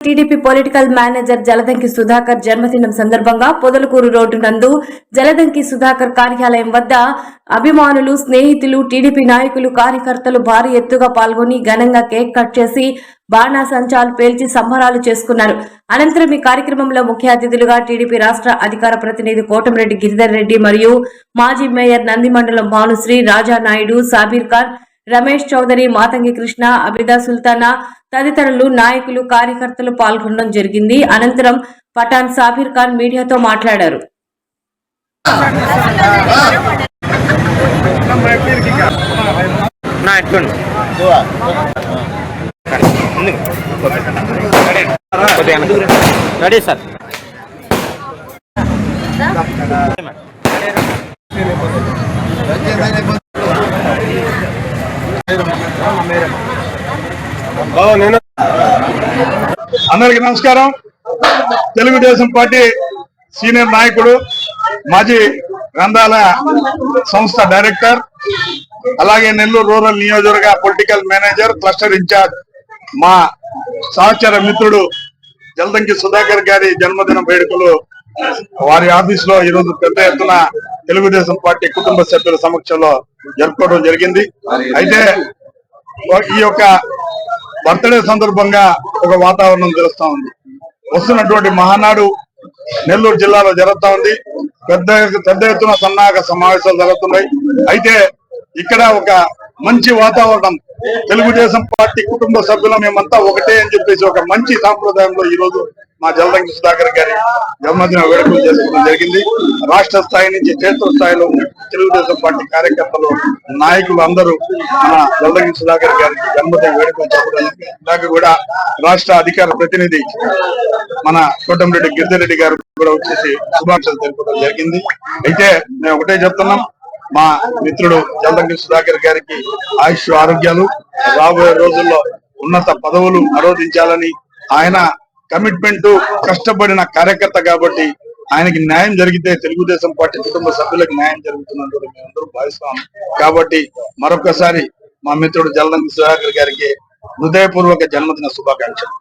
TDP political manager Jaladanki Sudhakar జన్మదినం సందర్భంగా Podalakuru road నందు జలదంకి సుధాకర్ కార్యాలయం వద్ద అభిమానులు, స్నేహితులు, టీడీపీ నాయకులు, కార్యకర్తలు భారీ ఎత్తుగా పాల్గొని ఘనంగా కేక్ కట్ చేసి బాణాసంచాలు పేల్చి సంబరాలు చేసుకున్నారు. అనంతరం ఈ కార్యక్రమంలో ముఖ్య అతిథులుగా టీడీపీ రాష్ట్ర అధికార ప్రతినిధి కోటంరెడ్డి గిరిధర్ రెడ్డి మరియు మాజీ మేయర్ నందిమండలం భానుశ్రీ, రాజా నాయుడు, సాబీర్ ఖాన్, రమేష్ చౌదరి, మాతంగి కృష్ణ, అబిదా సుల్తానా తదితరులు నాయకులు, కార్యకర్తలు పాల్గొనడం జరిగింది. అనంతరం పఠాన్ సాబీర్ ఖాన్ మీడియాతో మాట్లాడారు. అందరికి నమస్కారం. తెలుగుదేశం పార్టీ సీనియర్ నాయకుడు, మాజీ గ్రంథాలయ సంస్థ డైరెక్టర్, అలాగే నెల్లూరు రూరల్ నియోజకవర్గ పొలిటికల్ మేనేజర్, క్లస్టర్ ఇన్ఛార్జ్ మా సహచర మిత్రుడు జలదంకి సుధాకర్ గారి జన్మదిన వేడుకలు వారి ఆఫీస్ లో ఈరోజు పెద్ద ఎత్తున తెలుగుదేశం పార్టీ కుటుంబ సభ్యుల సమక్షంలో జరుపుకోవడం జరిగింది. అయితే ఈ యొక్క బర్త్డే సందర్భంగా ఒక వాతావరణం తెలుస్తా ఉంది. వస్తున్నటువంటి మహానాడు నెల్లూరు జిల్లాలో జరుగుతా ఉంది. పెద్ద ఎత్తున సన్నాహక సమావేశాలు జరుగుతున్నాయి. అయితే ఇక్కడ ఒక మంచి వాతావరణం, తెలుగుదేశం పార్టీ కుటుంబ సభ్యులు మేమంతా ఒకటే అని చెప్పేసి ఒక మంచి సాంప్రదాయంలో ఈ రోజు మా జలదంకి సుధాకర్ గారి జన్మదిన వేడుకలు చేసుకోవడం జరిగింది. రాష్ట్ర స్థాయి నుంచి క్షేత్ర స్థాయిలో తెలుగుదేశం పార్టీ కార్యకర్తలు, నాయకులు అందరూ మన జలదంకి సుధాకర్ గారికి జన్మదిన వేడుకలు చెప్పడం. ఇలాగే కూడా రాష్ట్ర అధికార ప్రతినిధి మన కోటంరెడ్డి గిరిధర్ రెడ్డి గారు కూడా వచ్చేసి శుభాకాంక్షలు తెలుపడం జరిగింది. అయితే మేము ఒకటే చెప్తున్నాం, మా మిత్రుడు జలదంకి సుధాకర్ గారికి ఆయుష్ ఆరోగ్యాలు, రాబోయే రోజుల్లో ఉన్నత పదవులు ఆరోధించాలని, ఆయన కమిట్మెంట్, కష్టపడిన కార్యకర్త కాబట్టి ఆయనకి న్యాయం జరిగితే తెలుగుదేశం పార్టీ కుటుంబ సభ్యులకు న్యాయం జరుగుతున్నట్టు మేమందరూ భావిస్తాం. కాబట్టి మరొకసారి మా మిత్రుడు జలదంకి సుధాకర్ గారికి హృదయపూర్వక జన్మదిన శుభాకాంక్షలు.